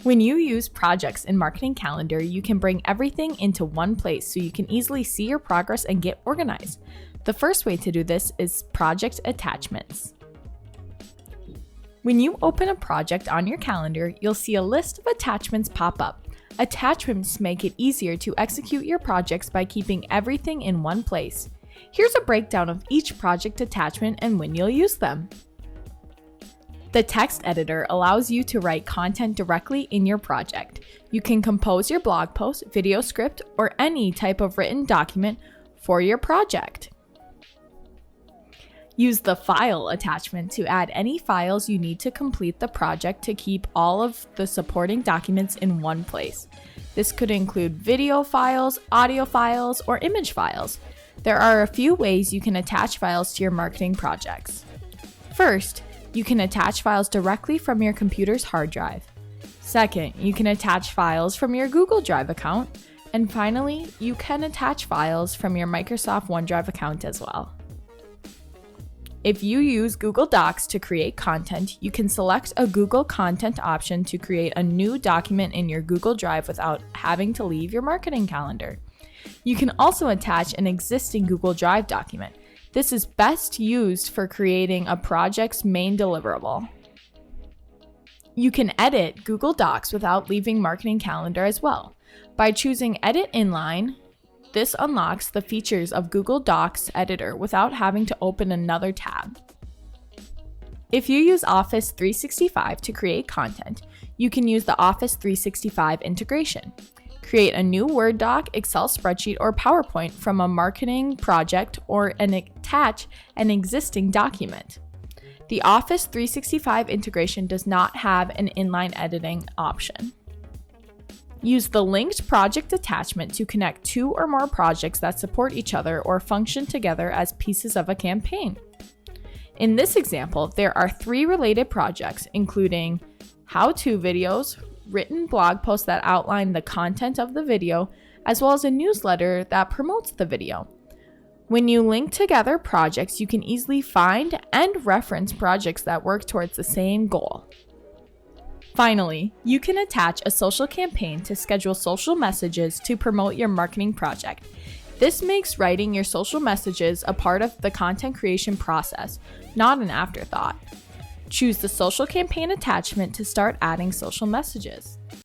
When you use projects in Marketing Calendar, you can bring everything into one place so you can easily see your progress and get organized. The first way to do this is project attachments. When you open a project on your calendar, you'll see a list of attachments pop up. Attachments make it easier to execute your projects by keeping everything in one place. Here's a breakdown of each project attachment and when you'll use them. The text editor allows you to write content directly in your project. You can compose your blog post, video script, or any type of written document for your project. Use the File attachment to add any files you need to complete the project to keep all of the supporting documents in one place. This could include video files, audio files, or image files. There are a few ways you can attach files to your marketing projects. First, you can attach files directly from your computer's hard drive. Second, you can attach files from your Google Drive account. And finally, you can attach files from your Microsoft OneDrive account as well. If you use Google Docs to create content, you can select a Google Content option to create a new document in your Google Drive without having to leave your marketing calendar. You can also attach an existing Google Drive document. This is best used for creating a project's main deliverable. You can edit Google Docs without leaving Marketing Calendar as well. By choosing Edit Inline, this unlocks the features of Google Docs Editor without having to open another tab. If you use Office 365 to create content, you can use the Office 365 integration. Create a new Word doc, Excel spreadsheet, or PowerPoint from a marketing project or attach an existing document. The Office 365 integration does not have an inline editing option. Use the linked project attachment to connect two or more projects that support each other or function together as pieces of a campaign. In this example, there are 3 related projects, including how-to videos, written blog posts that outline the content of the video, as well as a newsletter that promotes the video. When you link together projects, you can easily find and reference projects that work towards the same goal. Finally, you can attach a social campaign to schedule social messages to promote your marketing project. This makes writing your social messages a part of the content creation process, not an afterthought. Choose the social campaign attachment to start adding social messages.